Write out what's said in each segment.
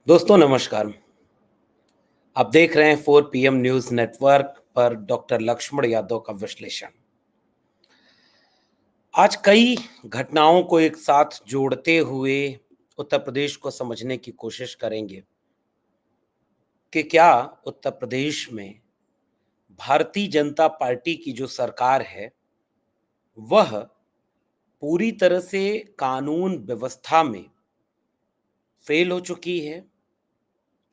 दोस्तों नमस्कार। आप देख रहे हैं 4 PM न्यूज़ नेटवर्क पर डॉक्टर लक्ष्मण यादव का विश्लेषण। आज कई घटनाओं को एक साथ जोड़ते हुए उत्तर प्रदेश को समझने की कोशिश करेंगे कि क्या उत्तर प्रदेश में भारतीय जनता पार्टी की जो सरकार है, वह पूरी तरह से कानून व्यवस्था में फेल हो चुकी है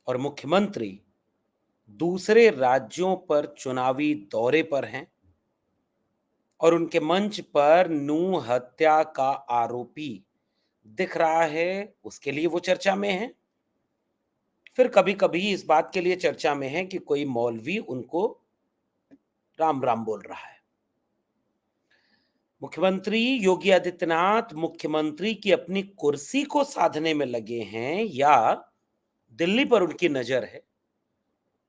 और मुख्यमंत्री दूसरे राज्यों पर चुनावी दौरे पर हैं और उनके मंच पर नूह हत्या का आरोपी दिख रहा है, उसके लिए वो चर्चा में है। फिर कभी-कभी इस बात के लिए चर्चा में है कि कोई मौलवी उनको राम-राम बोल रहा है। मुख्यमंत्री योगी आदित्यनाथ मुख्यमंत्री की अपनी कुर्सी को साधने में लगे हैं या दिल्ली पर उनकी नज़र है,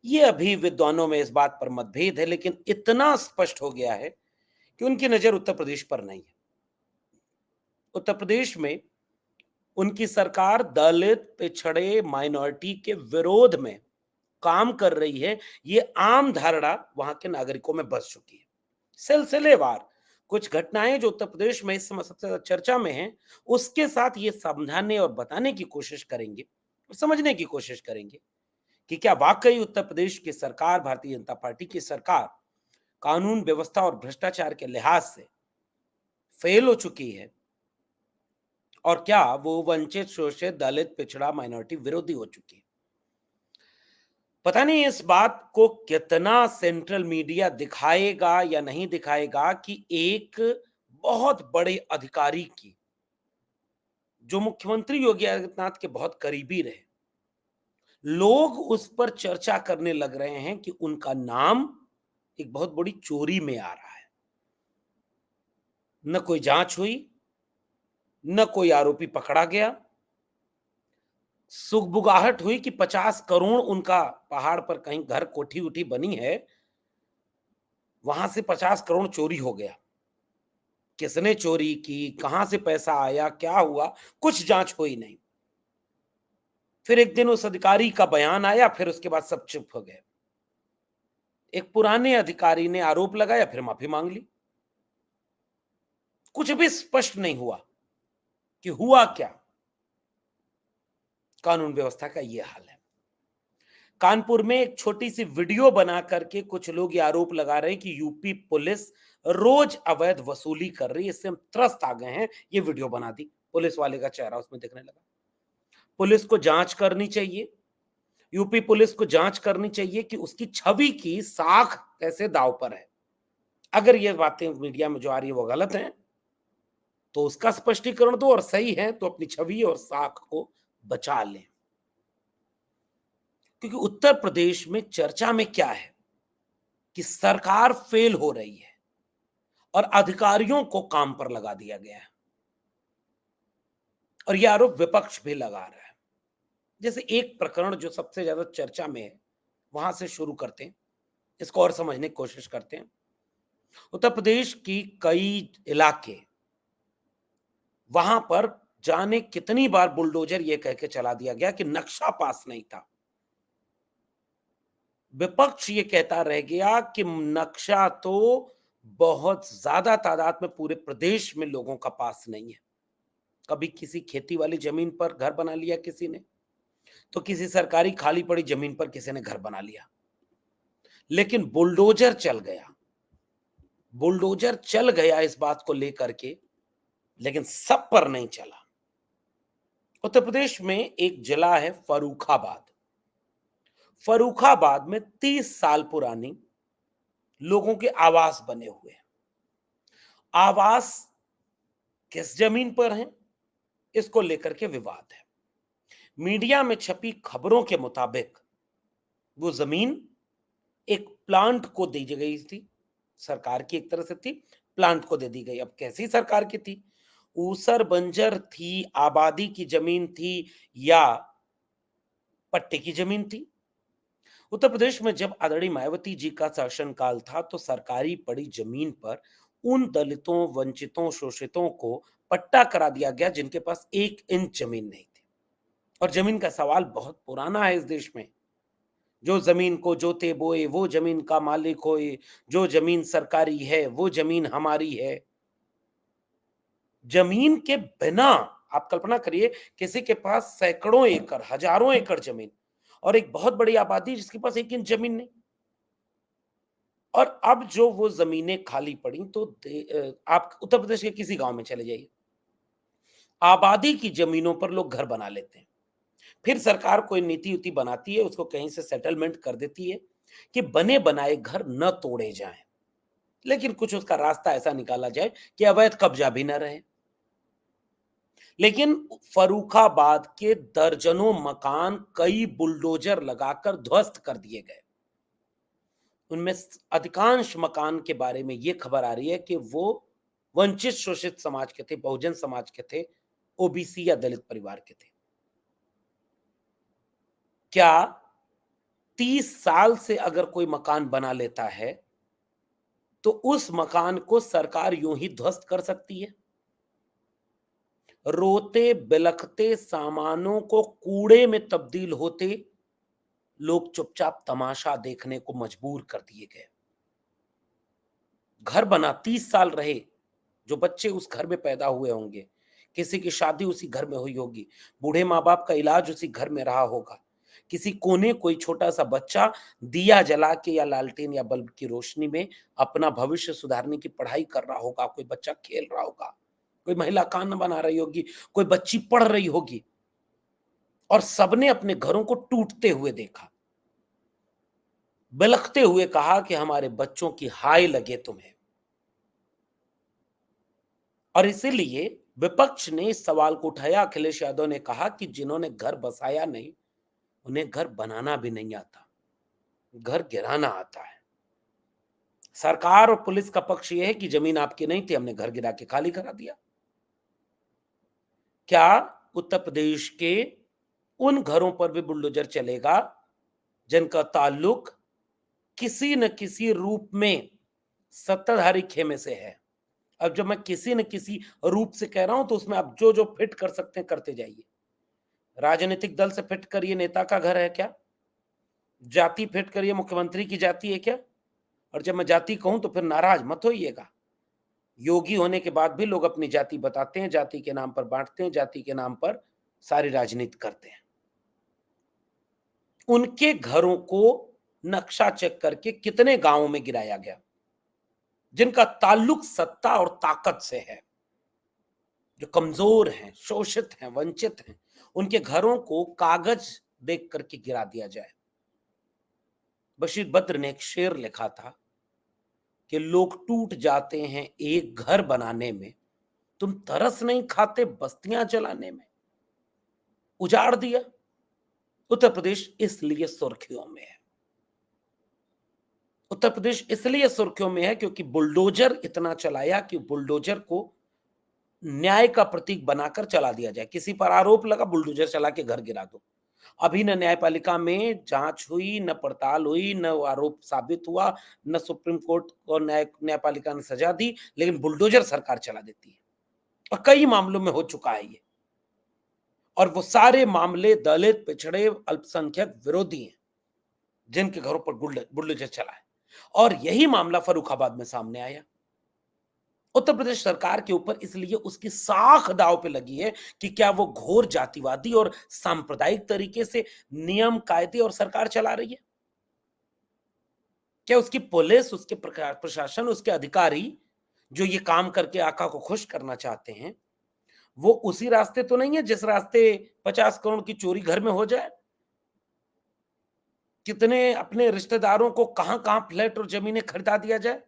ये अभी विद्वानों में इस बात पर मतभेद है, लेकिन इतना स्पष्ट हो गया है कि उनकी नज़र उत्तर प्रदेश पर नहीं है। उत्तर प्रदेश में उनकी सरकार दलित, पिछड़े, माइनॉरिटी के विरोध में काम कर रही है, ये आम धारणा वहां के नागरिकों में बस चुकी है। सिलसिलेवार कुछ घटनाएं जो उत्तर प्रदेश में इस समय सबसे ज्यादा चर्चा में हैं, उसके साथ ये समझाने और बताने की कोशिश करेंगे, समझने की कोशिश करेंगे कि क्या वाकई उत्तर प्रदेश की सरकार, भारतीय जनता पार्टी की सरकार, कानून व्यवस्था और भ्रष्टाचार के लिहाज से फेल हो चुकी है और क्या वो वंचित, शोषित, दलित, पिछड़ा, माइनॉरिटी विरोधी हो चुकी है। पता नहीं इस बात को कितना सेंट्रल मीडिया दिखाएगा या नहीं दिखाएगा कि एक बहुत बड़े अधिकारी की, जो मुख्यमंत्री योगी आदित्यनाथ के बहुत करीबी रहे, लोग उस पर चर्चा करने लग रहे हैं कि उनका नाम एक बहुत बड़ी चोरी में आ रहा है। न कोई जांच हुई, न कोई आरोपी पकड़ा गया। सुगबुगाहट हुई कि 50 करोड़ उनका पहाड़ पर कहीं घर, कोठी उठी बनी है, वहां से 50 करोड़ चोरी हो गया। किसने चोरी की, कहां से पैसा आया, क्या हुआ, कुछ जांच हुई नहीं। फिर एक दिन उस अधिकारी का बयान आया, फिर उसके बाद सब चुप हो गए। एक पुराने अधिकारी ने आरोप लगाया, फिर माफी मांग ली। कुछ भी स्पष्ट नहीं हुआ कि हुआ क्या। कानून व्यवस्था का यह हाल है। कानपुर में एक छोटी सी वीडियो बना करके कुछ लोग ये आरोप लगा रहे हैं कि यूपी पुलिस रोज अवैध वसूली कर रही है, इससे हम त्रस्त आ गए हैं। ये वीडियो बना दी, पुलिस वाले का चेहरा उसमें दिखने लगा। पुलिस को जांच करनी चाहिए, यूपी पुलिस को जांच करनी चाहिए कि उसकी छवि की साख कैसे दांव पर है। अगर ये बातें मीडिया में जो आ रही है वो गलत हैं, तो उसका स्पष्टीकरण दो, और सही है तो अपनी छवि और साख को बचा लें। क्योंकि उत्तर प्रदेश में चर्चा में क्या है कि सरकार फेल हो रही है और अधिकारियों को काम पर लगा दिया गया है, और यह आरोप विपक्ष भी लगा रहा है। जैसे एक प्रकरण जो सबसे ज्यादा चर्चा में है, वहां से शुरू करते हैं, इसको और समझने की कोशिश करते हैं। उत्तर प्रदेश की कई इलाके, वहां पर जाने कितनी बार बुलडोजर यह कह के चला दिया गया कि नक्शा पास नहीं था। विपक्ष ये कहता रह गया कि नक्शा तो बहुत ज्यादा तादाद में पूरे प्रदेश में लोगों का पास नहीं है। कभी किसी खेती वाली जमीन पर घर बना लिया किसी ने, तो किसी सरकारी खाली पड़ी जमीन पर किसी ने घर बना लिया। लेकिन बुलडोजर चल गया, बुलडोजर चल गया इस बात को लेकर के, लेकिन सब पर नहीं चला। उत्तर प्रदेश में एक जिला है फर्रुखाबाद। फर्रुखाबाद में 30 साल पुरानी लोगों के आवास बने हुए हैं। आवास किस जमीन पर हैं, इसको लेकर के विवाद है। मीडिया में छपी खबरों के मुताबिक वो जमीन एक प्लांट को दी गई थी, सरकार की एक तरह से थी, प्लांट को दे दी गई। अब कैसी सरकार की थी, ऊसर बंजर थी, आबादी की जमीन थी, या पट्टे की जमीन थी। उत्तर प्रदेश में जब आदरणीय मायावती जी का शासनकाल था, तो सरकारी पड़ी जमीन पर उन दलितों, वंचितों, शोषितों को पट्टा करा दिया गया जिनके पास 1 इंच जमीन नहीं थी। और जमीन का सवाल बहुत पुराना है इस देश में। जो जमीन को जोते बोए वो जमीन का मालिक होए, जो जमीन सरकारी है वो जमीन हमारी है। जमीन के बिना आप कल्पना करिए, किसी के पास सैकड़ों एकड़, हजारों एकड़ जमीन और एक बहुत बड़ी आबादी जिसके पास 1 इंच जमीन नहीं। और अब जो वो जमीनें खाली पड़ी तो आप उत्तर प्रदेश के किसी गांव में चले जाइए, आबादी की जमीनों पर लोग घर बना लेते हैं। फिर सरकार कोई नीति उति बनाती है, उसको कहीं से सेटलमेंट कर देती है कि बने बनाए घर न तोड़े जाएं, लेकिन कुछ उसका रास्ता ऐसा निकाला जाए कि अवैध कब्जा भी न रहे। लेकिन फर्रुखाबाद के दर्जनों मकान कई बुलडोजर लगाकर ध्वस्त कर दिए गए। उनमें अधिकांश मकान के बारे में यह खबर आ रही है कि वो वंचित शोषित समाज के थे, बहुजन समाज के थे, ओबीसी या दलित परिवार के थे। क्या 30 साल से अगर कोई मकान बना लेता है तो उस मकान को सरकार यूं ही ध्वस्त कर सकती है? रोते बिलखते सामानों को कूड़े में तब्दील होते लोग चुपचाप तमाशा देखने को मजबूर कर दिए गए। घर बना 30 साल रहे, जो बच्चे उस घर में पैदा हुए होंगे, किसी की शादी उसी घर में हुई होगी, बूढ़े माँ बाप का इलाज उसी घर में रहा होगा, किसी कोने कोई छोटा सा बच्चा दिया जला के या लालटेन या बल्ब की रोशनी में अपना भविष्य सुधारने की पढ़ाई कर रहा होगा, कोई बच्चा खेल रहा होगा, कोई महिला खाना बना रही होगी, कोई बच्ची पढ़ रही होगी, और सबने अपने घरों को टूटते हुए देखा, बिलखते हुए कहा कि हमारे बच्चों की हाय लगे तुम्हें। और इसीलिए विपक्ष ने इस सवाल को उठाया। अखिलेश यादव ने कहा कि जिन्होंने घर बसाया नहीं, उन्हें घर बनाना भी नहीं आता, घर गिराना आता है। सरकार और पुलिस का पक्ष यह है कि जमीन आपकी नहीं थी, हमने घर गिरा के खाली करा दिया। क्या उत्तर प्रदेश के उन घरों पर भी बुलडोजर चलेगा जिनका ताल्लुक किसी न किसी रूप में सत्ताधारी खेमे से है? अब जब मैं किसी न किसी रूप से कह रहा हूं तो उसमें आप जो जो फिट कर सकते हैं करते जाइए। राजनीतिक दल से फिट करिए नेता का घर है क्या? जाति फिट करिए मुख्यमंत्री की जाति है क्या? और जब मैं जाति कहूं तो फिर नाराज मत होइएगा। योगी होने के बाद भी लोग अपनी जाति बताते हैं, जाति के नाम पर बांटते हैं, जाति के नाम पर सारी राजनीति करते हैं। उनके घरों को नक्शा चेक करके कितने गांवों में गिराया गया जिनका ताल्लुक सत्ता और ताकत से है, जो कमजोर हैं, शोषित हैं, वंचित हैं, उनके घरों को कागज देख करके गिरा दिया जाए। बशीर बद्र ने एक शेर लिखा था कि लोग टूट जाते हैं एक घर बनाने में, तुम तरस नहीं खाते बस्तियां जलाने में। उजाड़ दिया। उत्तर प्रदेश इसलिए सुर्खियों में है। उत्तर प्रदेश इसलिए सुर्खियों में है क्योंकि बुलडोजर इतना चलाया कि बुलडोजर को न्याय का प्रतीक बनाकर चला दिया जाए। किसी पर आरोप लगा, बुलडोजर चला के घर गिरा दो। अभी न न्यायपालिका में जांच हुई, न पड़ताल हुई, न आरोप साबित हुआ, न सुप्रीम कोर्ट को न्यायपालिका ने सजा दी, लेकिन बुलडोजर सरकार चला देती है। और कई मामलों में हो चुका है ये। और वो सारे मामले दलित, पिछड़े, अल्पसंख्यक विरोधी हैं, जिनके घरों पर बुलडोजर चला है। और यही मामला फर्रुखाबाद में सामने आया। उत्तर प्रदेश सरकार के ऊपर इसलिए उसकी साख दांव पे लगी है कि क्या वो घोर जातिवादी और सांप्रदायिक तरीके से नियम, कायदे और सरकार चला रही है? क्या उसकी पुलिस, उसके प्रशासन, उसके अधिकारी जो ये काम करके आका को खुश करना चाहते हैं, वो उसी रास्ते तो नहीं है जिस रास्ते 50 करोड़ की चोरी घर में हो जाए? कितने अपने रिश्तेदारों को कहां-कहां फ्लैट और जमीनें खरीदा दिया जाए?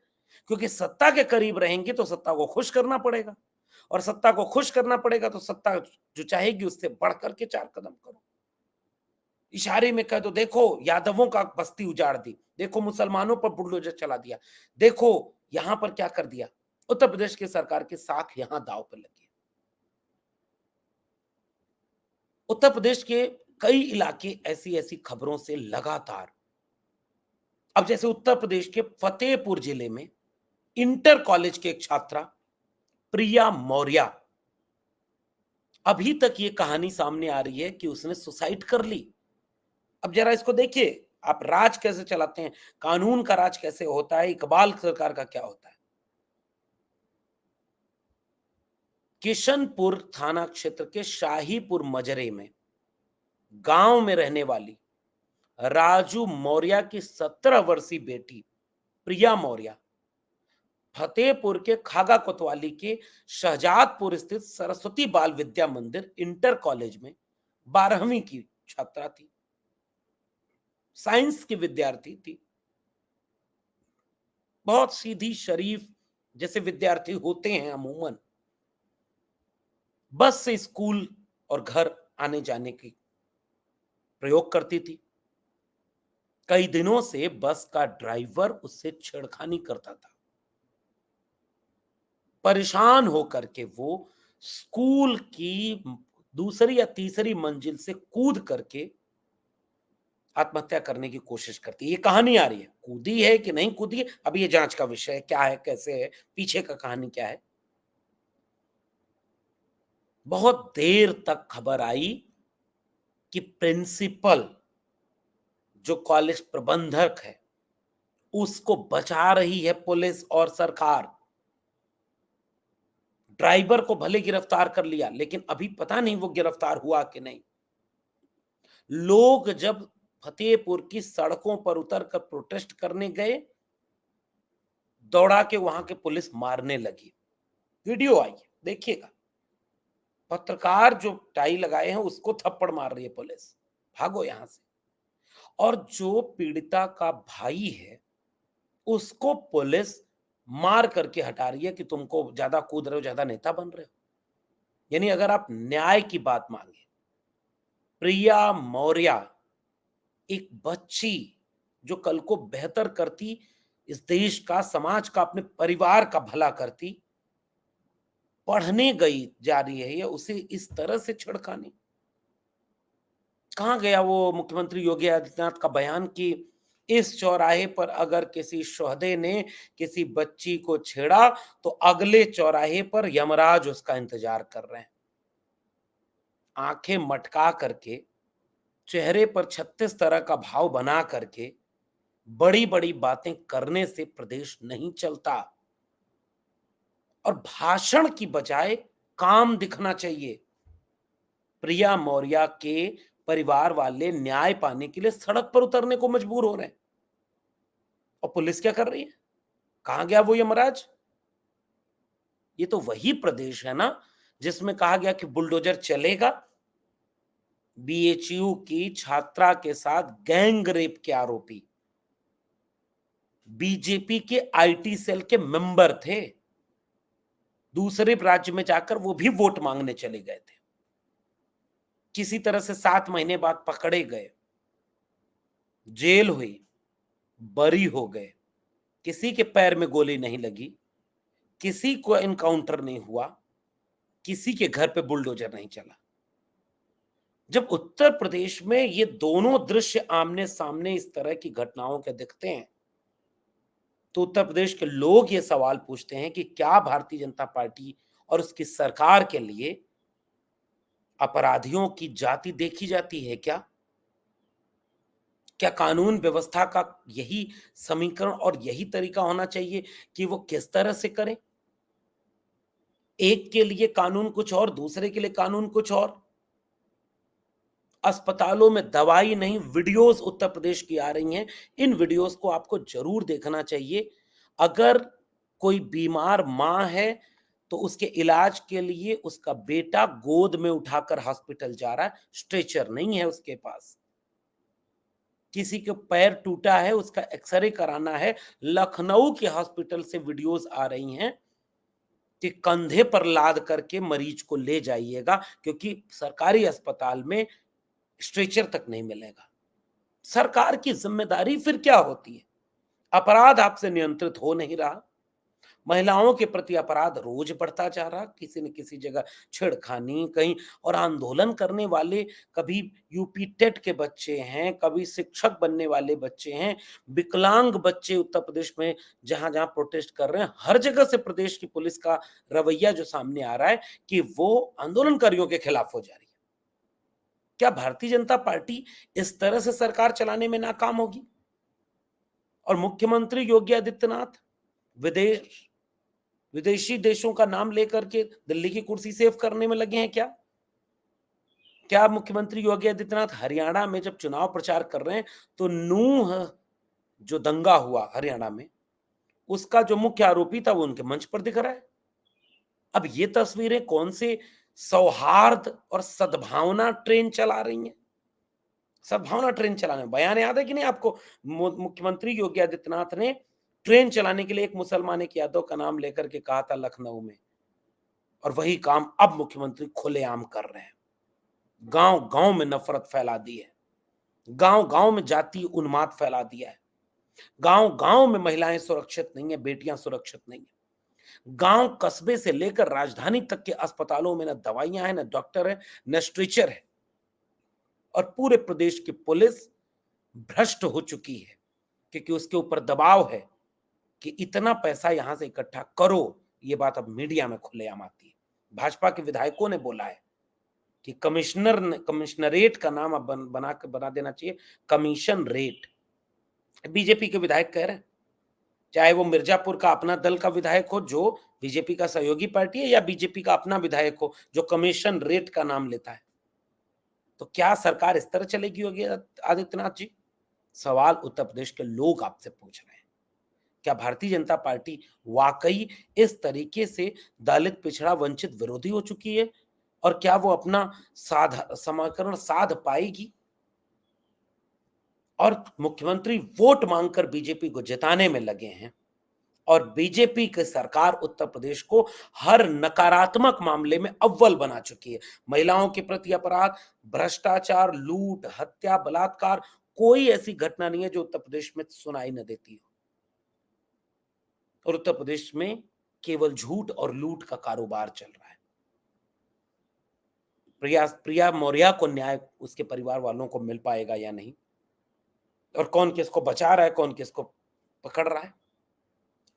क्योंकि सत्ता के करीब रहेंगे तो सत्ता को खुश करना पड़ेगा, और सत्ता को खुश करना पड़ेगा तो सत्ता जो चाहेगी उससे बढ़ करके 4 कदम करो। इशारे में कह दो, देखो यादवों का बस्ती उजाड़ दी, देखो मुसलमानों पर बुलडोजर चला दिया, देखो यहां पर क्या कर दिया। उत्तर प्रदेश की सरकार की साख यहां दांव पर लगी है। उत्तर प्रदेश के कई इलाके ऐसी-ऐसी खबरों से लगातार, अब जैसे उत्तर प्रदेश के फतेहपुर जिले में इंटर कॉलेज की एक छात्रा प्रिया मौर्य अभी तक ये कहानी सामने आ रही है कि उसने सुसाइड कर ली। अब जरा इसको देखिए, आप राज कैसे चलाते हैं, कानून का राज कैसे होता है, इकबाल सरकार का क्या होता है। किशनपुर थाना क्षेत्र के शाहीपुर मजरे में गांव में रहने वाली राजू मौर्य की 17 वर्षीय बेटी प्रिया मौर्य फतेहपुर के खागा कोतवाली के शहजादपुर स्थित सरस्वती बाल विद्या मंदिर इंटर कॉलेज में 12वीं की छात्रा थी। साइंस की विद्यार्थी थी। बहुत सीधी शरीफ जैसे विद्यार्थी होते हैं अमूमन। बस से स्कूल और घर आने जाने की प्रयोग करती थी। कई दिनों से बस का ड्राइवर उससे छेड़खानी करता था। परेशान होकर के वो स्कूल की दूसरी या तीसरी मंजिल से कूद करके आत्महत्या करने की कोशिश करती है। ये कहानी आ रही है, कूदी है कि नहीं कूदी है, अब ये जांच का विषय है, क्या है, कैसे है, पीछे का कहानी क्या है। बहुत देर तक खबर आई कि प्रिंसिपल जो कॉलेज प्रबंधक है उसको बचा रही है पुलिस और सरकार। ड्राइवर को भले गिरफ्तार कर लिया, लेकिन अभी पता नहीं वो गिरफ्तार हुआ कि नहीं। लोग जब फतेहपुर की सड़कों पर उतरकर प्रोटेस्ट करने गए, दौड़ा के वहां के पुलिस मारने लगी। वीडियो आई है, देखिएगा। पत्रकार जो टाई लगाए हैं उसको थप्पड़ मार रही है पुलिस, भागो यहां से। और जो पीड़िता का भाई है उसको पुलिस मार करके हटा रही है कि तुमको ज्यादा कूद रहे हो, ज्यादा नेता बन रहे हो। यानी अगर आप न्याय की बात मांगे, प्रिया मौर्य एक बच्ची जो कल को बेहतर करती, इस देश का, समाज का, अपने परिवार का भला करती, पढ़ने गई जा रही है या उसे इस तरह से छेड़खानी। कहाँ गया वो मुख्यमंत्री योगी आदित्यनाथ का बयान कि इस चौराहे पर अगर किसी शोहदे ने किसी बच्ची को छेड़ा तो अगले चौराहे पर यमराज उसका इंतजार कर रहे हैं। आंखें मटका करके, चेहरे पर 36 तरह का भाव बना करके बड़ी बड़ी बातें करने से प्रदेश नहीं चलता। और भाषण की बजाय काम दिखना चाहिए। प्रिया मौर्य के परिवार वाले न्याय पाने के लिए सड़क पर उतरने को मजबूर हो रहे हैं। और पुलिस क्या कर रही है? कहां गया वो यमराज? ये तो वही प्रदेश है ना जिसमें कहा गया कि बुलडोजर चलेगा। बीएचयू की छात्रा के साथ गैंग रेप के आरोपी बीजेपी के आईटी सेल के मेंबर थे। दूसरे राज्य में जाकर वो भी वोट मांगने चले गए थे। किसी तरह से 7 महीने बाद पकड़े गए, जेल हुई, बरी हो गए। किसी के पैर में गोली नहीं लगी, किसी को एनकाउंटर नहीं हुआ, किसी के घर पे बुलडोजर नहीं चला। जब उत्तर प्रदेश में ये दोनों दृश्य आमने सामने इस तरह की घटनाओं के दिखते हैं तो उत्तर प्रदेश के लोग ये सवाल पूछते हैं कि क्या भारतीय जनता पार्टी और उसकी सरकार के लिए अपराधियों की जाति देखी जाती है क्या? क्या कानून व्यवस्था का यही समीकरण और यही तरीका होना चाहिए कि वो किस तरह से करें? एक के लिए कानून कुछ और, दूसरे के लिए कानून कुछ और। अस्पतालों में दवाई नहीं, वीडियोस उत्तर प्रदेश की आ रही हैं। इन वीडियोस को आपको जरूर देखना चाहिए। अगर कोई बीमार मां है तो उसके इलाज के लिए उसका बेटा गोद में उठाकर हॉस्पिटल जा रहा है, स्ट्रेचर नहीं है उसके पास। किसी के पैर टूटा है, उसका एक्सरे कराना है, लखनऊ के हॉस्पिटल से वीडियोस आ रही हैं कि कंधे पर लाद करके मरीज को ले जाइएगा क्योंकि सरकारी अस्पताल में स्ट्रेचर तक नहीं मिलेगा। सरकार की जिम्मेदारी फिर क्या होती है? अपराध आपसे नियंत्रित हो नहीं रहा, महिलाओं के प्रति अपराध रोज बढ़ता जा रहा, किसी न किसी जगह छेड़खानी कहीं, और आंदोलन करने वाले कभी यूपी टेट के बच्चे हैं, कभी शिक्षक बनने वाले बच्चे हैं, विकलांग बच्चे उत्तर प्रदेश में जहां-जहां प्रोटेस्ट कर रहे हैं, हर जगह से प्रदेश की पुलिस का रवैया जो सामने आ रहा है कि वो आंदोलनकारियों के खिलाफ हो जा रही है। क्या भारतीय जनता पार्टी इस तरह से सरकार चलाने में नाकाम होगी? और मुख्यमंत्री योगी आदित्यनाथ विदेश विदेशी देशों का नाम लेकर के दिल्ली की कुर्सी सेव करने में लगे हैं क्या? क्या मुख्यमंत्री योगी आदित्यनाथ हरियाणा में जब चुनाव प्रचार कर रहे हैं तो नूह जो दंगा हुआ हरियाणा में, उसका जो मुख्य आरोपी था वो उनके मंच पर दिख रहा है। अब ये तस्वीरें कौन से सौहार्द और सद्भावना ट्रेन चला रही हैं? सद्भावना ट्रेन चलाने, बयान याद है कि नहीं आपको? मुख्यमंत्री योगी आदित्यनाथ ने ट्रेन चलाने के लिए एक मुसलमान एक यादव का नाम लेकर के कहा था लखनऊ में, और वही काम अब मुख्यमंत्री खुलेआम कर रहे हैं। गांव गांव में नफरत फैला दी है, गांव गांव में जाति उन्माद फैला दिया है, गांव गांव में महिलाएं सुरक्षित नहीं है, बेटियां सुरक्षित नहीं है। गांव कस्बे से लेकर राजधानी तक के अस्पतालों में न दवाइयां हैं, न डॉक्टर है, न स्ट्रेचर है, और पूरे प्रदेश की पुलिस भ्रष्ट हो चुकी है क्योंकि उसके ऊपर दबाव है कि इतना पैसा यहां से इकट्ठा करो। ये बात अब मीडिया में खुलेआम आती है। भाजपा के विधायकों ने बोला है कि कमिश्नरेट का नाम अब बना देना चाहिए कमीशन रेट। बीजेपी के विधायक कह रहे हैं, चाहे वो मिर्जापुर का अपना दल का विधायक हो जो बीजेपी का सहयोगी पार्टी है, या बीजेपी का अपना विधायक हो जो कमीशन रेट का नाम लेता है। तो क्या सरकार इस तरह चलेगी योगी आदित्यनाथ जी? सवाल उत्तर प्रदेश के लोग आपसे पूछ रहे हैं। क्या भारतीय जनता पार्टी वाकई इस तरीके से दलित पिछड़ा वंचित विरोधी हो चुकी है, और क्या वो अपना समीकरण साध पाएगी? और मुख्यमंत्री वोट मांगकर बीजेपी को जिताने में लगे हैं, और बीजेपी की सरकार उत्तर प्रदेश को हर नकारात्मक मामले में अव्वल बना चुकी है। महिलाओं के प्रति अपराध, भ्रष्टाचार, लूट, हत्या, बलात्कार, कोई ऐसी घटना नहीं है जो उत्तर प्रदेश में सुनाई न देती हो। और उत्तर प्रदेश में केवल झूठ और लूट का कारोबार चल रहा है। प्रिया मौर्य को न्याय उसके परिवार वालों को मिल पाएगा या नहीं, और कौन किसको बचा रहा है, कौन किसको पकड़ रहा है?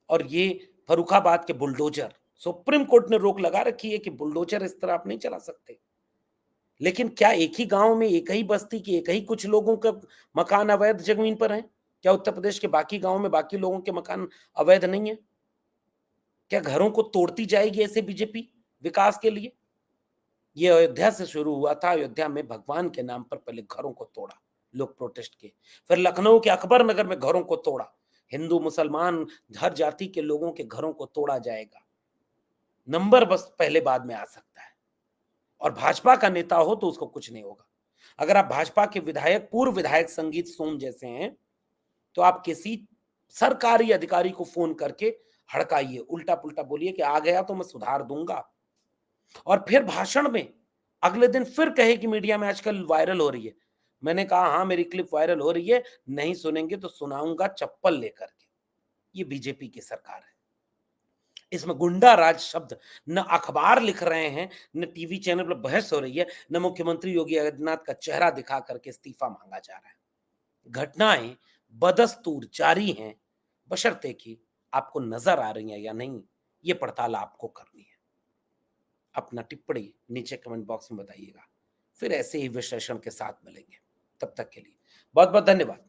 और ये फर्रुखाबाद के बुलडोजर, सुप्रीम कोर्ट ने रोक लगा रखी है कि बुलडोजर इस तरह आप नहीं चला सकते, लेकिन क्या एक ही गांव में, एक ही बस्ती के, एक ही कुछ लोगों का मकान अवैध जमीन पर है? क्या उत्तर प्रदेश के बाकी गांव में बाकी लोगों के मकान अवैध नहीं है? क्या घरों को तोड़ती जाएगी ऐसे बीजेपी विकास के लिए? ये अयोध्या से शुरू हुआ था। अयोध्या में भगवान के नाम पर पहले घरों को तोड़ा, लोग प्रोटेस्ट किए, फिर लखनऊ के अकबर नगर में घरों को तोड़ा। हिंदू मुसलमान हर जाति के लोगों के घरों को तोड़ा जाएगा। नंबर बस पहले बाद में आ सकता है, और भाजपा का नेता हो तो उसको कुछ नहीं होगा। अगर आप भाजपा के विधायक, पूर्व विधायक संगीत सोम जैसे हैं, तो आप किसी सरकारी अधिकारी को फोन करके हड़काइए, उल्टा पुल्टा बोलिए कि आ गया तो मैं सुधार दूंगा, और फिर भाषण में अगले दिन फिर कहे कि मीडिया में आजकल वायरल हो रही है। मैंने कहा हाँ, मेरी क्लिप वायरल हो रही है, नहीं सुनेंगे तो सुनाऊंगा चप्पल लेकर के। ये बीजेपी की सरकार है। इसमें गुंडा राज शब्द न अखबार लिख रहे हैं, न टीवी चैनल पर बहस हो रही है, न मुख्यमंत्री योगी आदित्यनाथ का चेहरा दिखा करके इस्तीफा मांगा जा रहा है। घटनाएं बदस्तूर जारी हैं, बशर्ते कि आपको नजर आ रही है या नहीं, ये पड़ताल आपको करनी है। अपना टिप्पणी नीचे कमेंट बॉक्स में बताइएगा। फिर ऐसे ही विश्लेषण के साथ मिलेंगे। तब तक के लिए बहुत बहुत धन्यवाद।